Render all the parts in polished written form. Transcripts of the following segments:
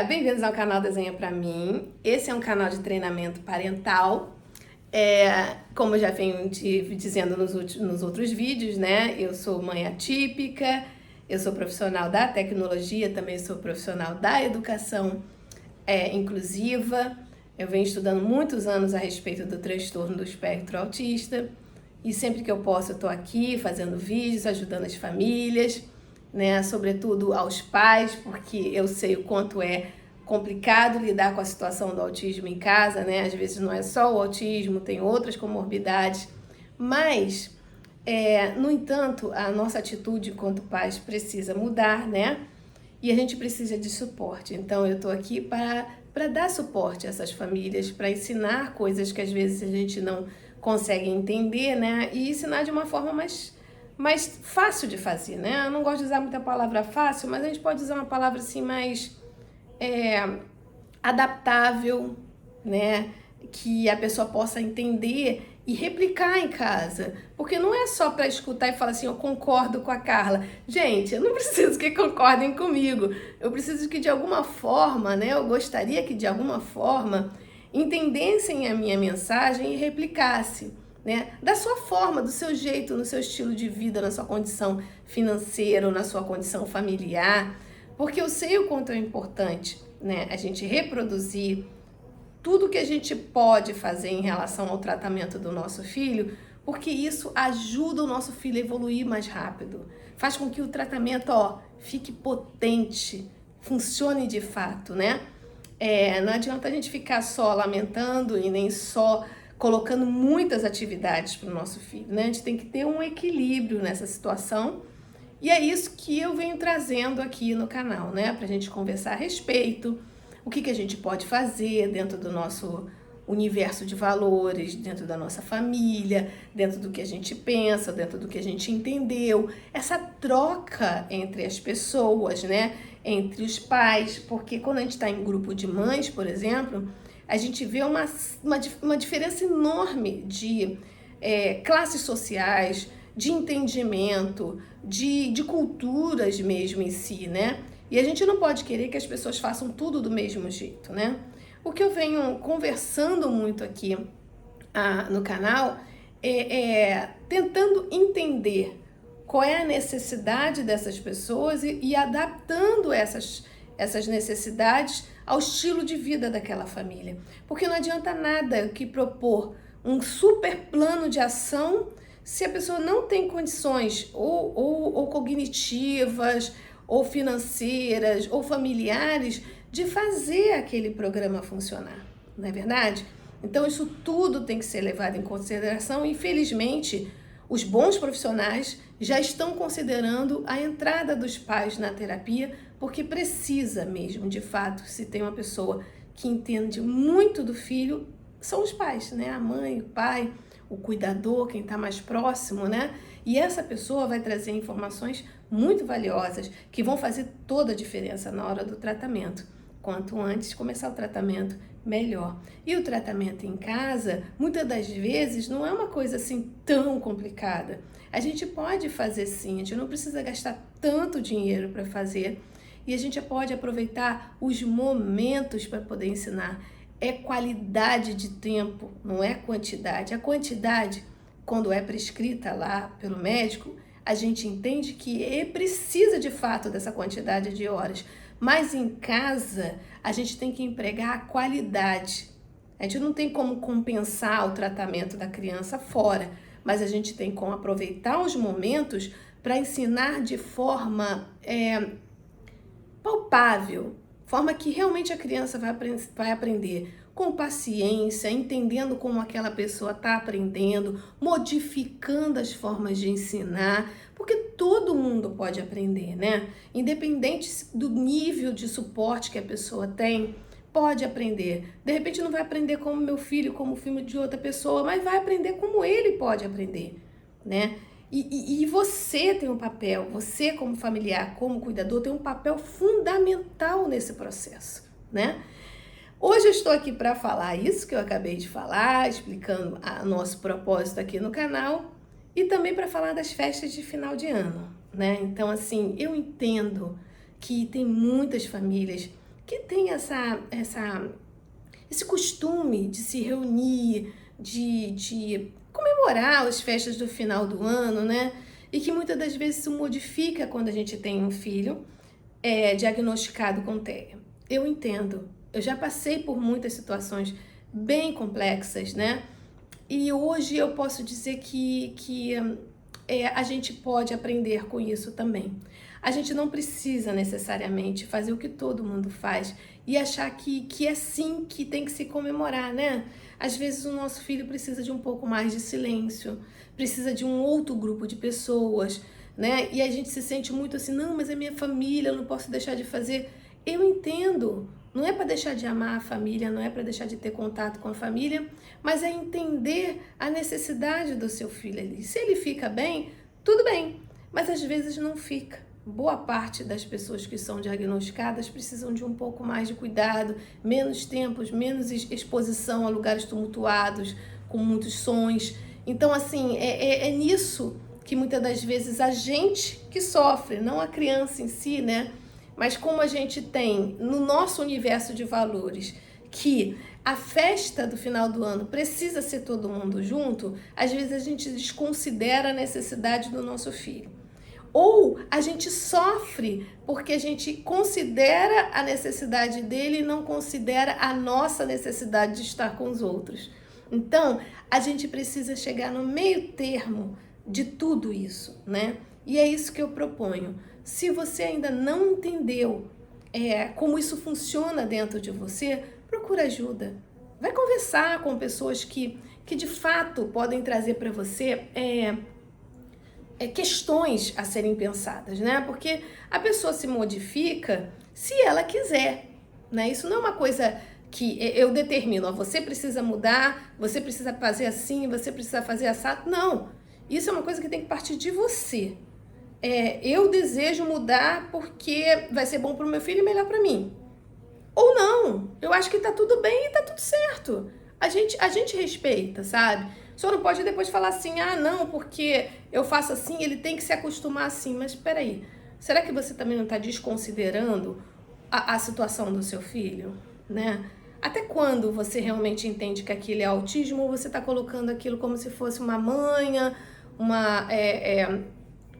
Bem-vindos ao canal Desenha Pra Mim. Esse é um canal de treinamento parental. Como eu já venho dizendo nos outros vídeos, né? Eu sou mãe atípica, eu sou profissional da tecnologia, também sou profissional da educação inclusiva. Eu venho estudando muitos anos a respeito do transtorno do espectro autista e sempre que eu posso eu tô aqui fazendo vídeos, ajudando as famílias, né, sobretudo aos pais, porque eu sei o quanto é complicado lidar com a situação do autismo em casa, né? Às vezes não é só o autismo, tem outras comorbidades, mas, no entanto, a nossa atitude enquanto pais precisa mudar, né? E a gente precisa de suporte. Então eu tô aqui para dar suporte a essas famílias, para ensinar coisas que às vezes a gente não consegue entender, né? E ensinar de uma forma mais fácil de fazer, né? Eu não gosto de usar muita palavra fácil, mas a gente pode usar uma palavra assim mais adaptável, né? Que a pessoa possa entender e replicar em casa. Porque não é só para escutar e falar assim, eu concordo com a Carla. Gente, eu não preciso que concordem comigo. Eu preciso que de alguma forma, né? Eu gostaria que de alguma forma entendessem a minha mensagem e replicassem, né? Da sua forma, do seu jeito, no seu estilo de vida, na sua condição financeira, ou na sua condição familiar, porque eu sei o quanto é importante, né, a gente reproduzir tudo que a gente pode fazer em relação ao tratamento do nosso filho, porque isso ajuda o nosso filho a evoluir mais rápido, faz com que o tratamento, fique potente, funcione de fato, né? Não adianta a gente ficar só lamentando e nem só colocando muitas atividades para o nosso filho, né? A gente tem que ter um equilíbrio nessa situação e é isso que eu venho trazendo aqui no canal, né? Para a gente conversar a respeito, o que a gente pode fazer dentro do nosso universo de valores, dentro da nossa família, dentro do que a gente pensa, dentro do que a gente entendeu, essa troca entre as pessoas, né? Entre os pais, porque quando a gente está em grupo de mães, por exemplo, a gente vê uma diferença enorme de classes sociais, de entendimento, de culturas mesmo em si, né? E a gente não pode querer que as pessoas façam tudo do mesmo jeito, né? O que eu venho conversando muito aqui no canal é tentando entender qual é a necessidade dessas pessoas e adaptando essas necessidades ao estilo de vida daquela família. Porque não adianta nada que propor um super plano de ação se a pessoa não tem condições ou cognitivas, ou financeiras, ou familiares, de fazer aquele programa funcionar, não é verdade? Então isso tudo tem que ser levado em consideração. Infelizmente, os bons profissionais já estão considerando a entrada dos pais na terapia, porque precisa mesmo, de fato, se tem uma pessoa que entende muito do filho, são os pais, né? A mãe, o pai, o cuidador, quem está mais próximo, né? E essa pessoa vai trazer informações muito valiosas que vão fazer toda a diferença na hora do tratamento. Quanto antes começar o tratamento, melhor. E o tratamento em casa, muitas das vezes, não é uma coisa assim tão complicada. A gente pode fazer sim, a gente não precisa gastar tanto dinheiro para fazer e a gente pode aproveitar os momentos para poder ensinar. É qualidade de tempo, não é quantidade. A quantidade, quando é prescrita lá pelo médico, a gente entende que precisa de fato dessa quantidade de horas. Mas em casa, a gente tem que empregar a qualidade. A gente não tem como compensar o tratamento da criança fora, mas a gente tem como aproveitar os momentos para ensinar de forma palpável, forma que realmente a criança vai aprender com paciência, entendendo como aquela pessoa está aprendendo, modificando as formas de ensinar, porque todo mundo pode aprender, né? Independente do nível de suporte que a pessoa tem, pode aprender. De repente não vai aprender como meu filho, como o filho de outra pessoa, mas vai aprender como ele pode aprender, né? E você tem um papel, você como familiar, como cuidador, tem um papel fundamental nesse processo, né? Hoje eu estou aqui para falar isso que eu acabei de falar, explicando o nosso propósito aqui no canal e também para falar das festas de final de ano, né? Então, assim, eu entendo que tem muitas famílias que tem esse costume de se reunir, de comemorar as festas do final do ano, né? E que muitas das vezes se modifica quando a gente tem um filho diagnosticado com TEA. Eu entendo, eu já passei por muitas situações bem complexas, né? E hoje eu posso dizer que a gente pode aprender com isso também. A gente não precisa necessariamente fazer o que todo mundo faz e achar que é assim que tem que se comemorar, né? Às vezes o nosso filho precisa de um pouco mais de silêncio, precisa de um outro grupo de pessoas, né? E a gente se sente muito assim, não, mas é minha família, eu não posso deixar de fazer. Eu entendo, não é para deixar de amar a família, não é para deixar de ter contato com a família, mas é entender a necessidade do seu filho ali. Se ele fica bem, tudo bem, mas às vezes não fica. Boa parte das pessoas que são diagnosticadas precisam de um pouco mais de cuidado, menos tempos, menos exposição a lugares tumultuados, com muitos sons. Então, assim, é nisso que muitas das vezes a gente que sofre, não a criança em si, né? Mas como a gente tem no nosso universo de valores que a festa do final do ano precisa ser todo mundo junto, às vezes a gente desconsidera a necessidade do nosso filho. Ou a gente sofre porque a gente considera a necessidade dele e não considera a nossa necessidade de estar com os outros. Então, a gente precisa chegar no meio termo de tudo isso, né? E é isso que eu proponho. Se você ainda não entendeu como isso funciona dentro de você, procura ajuda. Vai conversar com pessoas que de fato podem trazer para você questões a serem pensadas, né? Porque a pessoa se modifica se ela quiser, né? Isso não é uma coisa que eu determino, ó, você precisa mudar, você precisa fazer assim, você precisa fazer assado. Não, isso é uma coisa que tem que partir de você. Eu desejo mudar porque vai ser bom para o meu filho e melhor para mim. Ou não, eu acho que tá tudo bem e tá tudo certo. A gente respeita, sabe? Só não pode depois falar assim, ah, não, porque eu faço assim, ele tem que se acostumar assim. Mas espera aí, será que você também não está desconsiderando a situação do seu filho, né? Até quando você realmente entende que aquilo é autismo ou você está colocando aquilo como se fosse uma manha,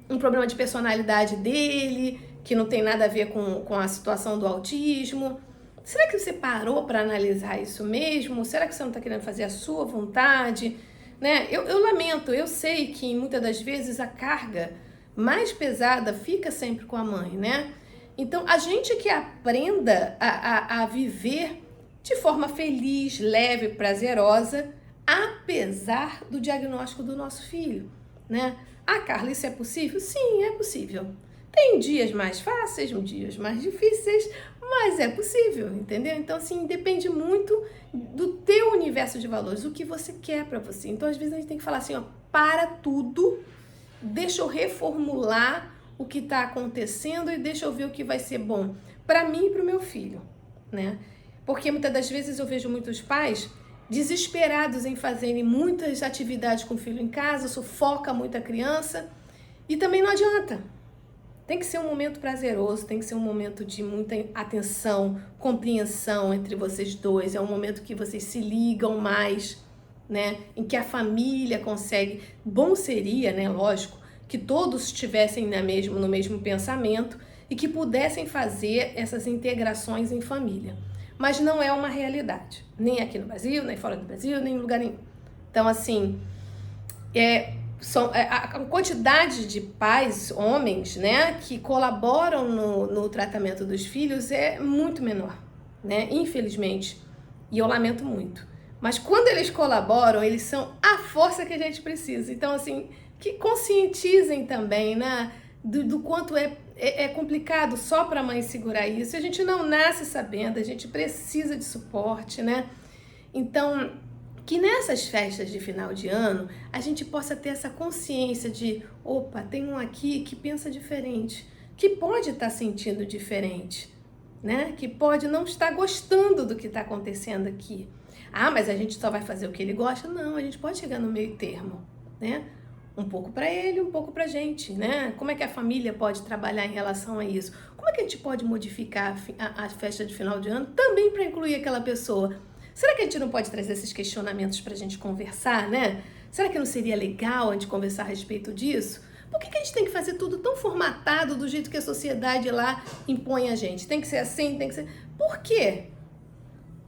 um problema de personalidade dele, que não tem nada a ver com a situação do autismo? Será que você parou para analisar isso mesmo? Será que você não está querendo fazer a sua vontade? Né? Eu lamento, eu sei que muitas das vezes a carga mais pesada fica sempre com a mãe, né? Então, a gente que aprenda a viver de forma feliz, leve, prazerosa, apesar do diagnóstico do nosso filho, né? Ah, Carla, isso é possível? Sim, é possível. Tem dias mais fáceis, dias mais difíceis, mas é possível, entendeu? Então, assim, depende muito do teu universo de valores, o que você quer pra você. Então, às vezes, a gente tem que falar assim, ó, para tudo, deixa eu reformular o que tá acontecendo e deixa eu ver o que vai ser bom pra mim e pro meu filho, né? Porque muitas das vezes eu vejo muitos pais desesperados em fazerem muitas atividades com o filho em casa, sufoca muito a criança e também não adianta. Tem que ser um momento prazeroso, tem que ser um momento de muita atenção, compreensão entre vocês dois. É um momento que vocês se ligam mais, né? Em que a família consegue. Bom seria, né? Lógico, que todos estivessem no mesmo pensamento e que pudessem fazer essas integrações em família. Mas não é uma realidade, nem aqui no Brasil, nem fora do Brasil, nem em lugar nenhum. Então, assim, a quantidade de pais, homens, né, que colaboram no tratamento dos filhos é muito menor, né, infelizmente, e eu lamento muito. Mas quando eles colaboram, eles são a força que a gente precisa. Então, assim, que conscientizem também, né, do quanto é complicado só para a mãe segurar isso. A gente não nasce sabendo, a gente precisa de suporte, né? Então, que nessas festas de final de ano, a gente possa ter essa consciência de, opa, tem um aqui que pensa diferente, que pode estar sentindo diferente, né? Que pode não estar gostando do que está acontecendo aqui. Ah, mas a gente só vai fazer o que ele gosta? Não, a gente pode chegar no meio termo, né? Um pouco para ele, um pouco para a gente, né? Como é que a família pode trabalhar em relação a isso? Como como é que a gente pode modificar a festa de final de ano também para incluir aquela pessoa? Será que a gente não pode trazer esses questionamentos para a gente conversar, né? Será que não seria legal a gente conversar a respeito disso? Por que a gente tem que fazer tudo tão formatado do jeito que a sociedade lá impõe a gente? Tem que ser assim, tem que ser... Por quê?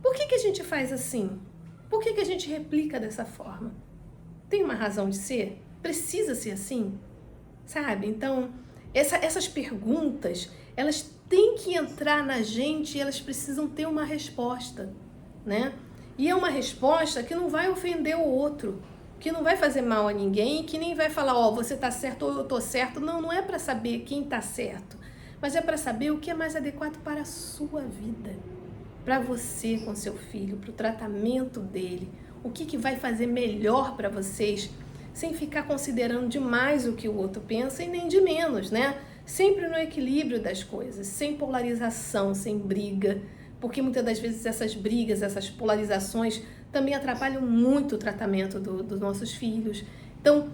Por que a gente faz assim? Por que a gente replica dessa forma? Tem uma razão de ser? Precisa ser assim? Sabe? Então, essas perguntas, elas têm que entrar na gente e elas precisam ter uma resposta, né? E é uma resposta que não vai ofender o outro, que não vai fazer mal a ninguém, que nem vai falar, ó, você tá certo ou eu tô certo. Não, não é para saber quem tá certo, mas é para saber o que é mais adequado para a sua vida, para você com seu filho, para o tratamento dele, o que vai fazer melhor para vocês, sem ficar considerando demais o que o outro pensa e nem de menos, né? Sempre no equilíbrio das coisas, sem polarização, sem briga, porque muitas das vezes essas brigas, essas polarizações também atrapalham muito o tratamento dos nossos filhos. Então,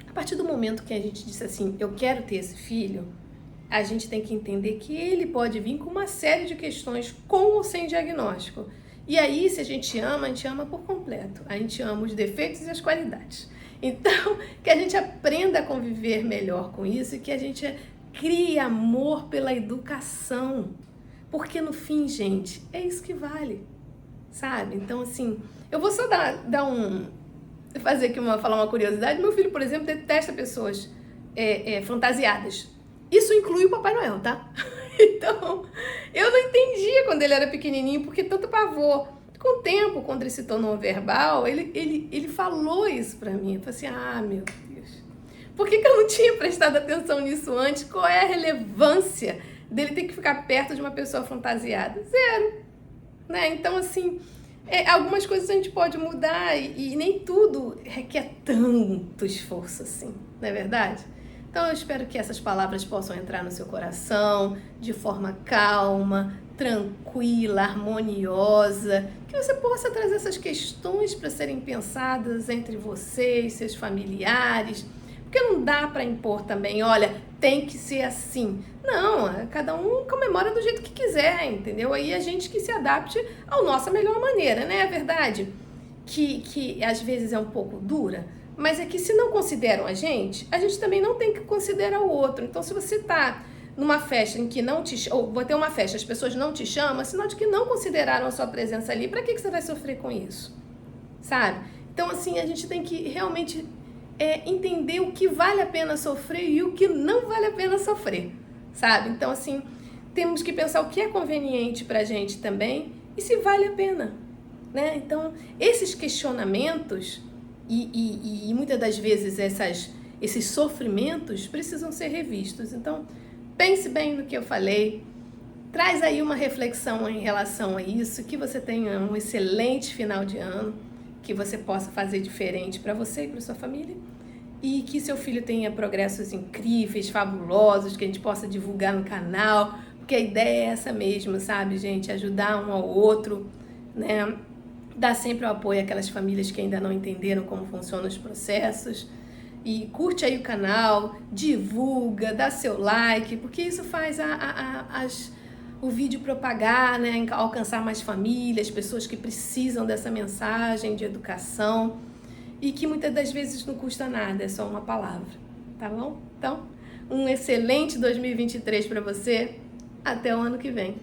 a partir do momento que a gente disse assim, eu quero ter esse filho, a gente tem que entender que ele pode vir com uma série de questões com ou sem diagnóstico. E aí, se a gente ama por completo. A gente ama os defeitos e as qualidades. Então, que a gente aprenda a conviver melhor com isso e que a gente crie amor pela educação. Porque no fim, gente, é isso que vale, sabe? Então, assim, eu vou só fazer aqui falar uma curiosidade. Meu filho, por exemplo, detesta pessoas fantasiadas. Isso inclui o Papai Noel, tá? Então, eu não entendia quando ele era pequenininho, porque tanto pavor. Com o tempo, quando ele se tornou verbal, ele falou isso pra mim. Eu falei assim, meu Deus, por que eu não tinha prestado atenção nisso antes? Qual é a relevância dele ter que ficar perto de uma pessoa fantasiada? Zero, né? Então, assim, algumas coisas a gente pode mudar e nem tudo requer tanto esforço assim, não é verdade? Então eu espero que essas palavras possam entrar no seu coração de forma calma, tranquila, harmoniosa, que você possa trazer essas questões para serem pensadas entre você e seus familiares, porque não dá para impor também, olha, tem que ser assim. Não, cada um comemora do jeito que quiser, entendeu? Aí a gente que se adapte à nossa melhor maneira, né? É verdade que às vezes é um pouco dura, mas é que se não consideram a gente também não tem que considerar o outro. Então, se você tá numa festa em que não te... ou vai ter uma festa, as pessoas não te chamam, é sinal de que não consideraram a sua presença ali. Pra que você vai sofrer com isso? Sabe? Então, assim, a gente tem que realmente entender o que vale a pena sofrer e o que não vale a pena sofrer, sabe? Então, assim, temos que pensar o que é conveniente pra gente também e se vale a pena, né? Então, esses questionamentos e muitas das vezes esses sofrimentos precisam ser revistos. Então, pense bem no que eu falei, traz aí uma reflexão em relação a isso, que você tenha um excelente final de ano, que você possa fazer diferente para você e para sua família, e que seu filho tenha progressos incríveis, fabulosos, que a gente possa divulgar no canal, porque a ideia é essa mesmo, sabe, gente? Ajudar um ao outro, né? Dar sempre o apoio àquelas famílias que ainda não entenderam como funcionam os processos. E curte aí o canal, divulga, dá seu like, porque isso faz o vídeo propagar, né? Alcançar mais famílias, pessoas que precisam dessa mensagem de educação e que muitas das vezes não custa nada, é só uma palavra, tá bom? Então, um excelente 2023 para você, até o ano que vem.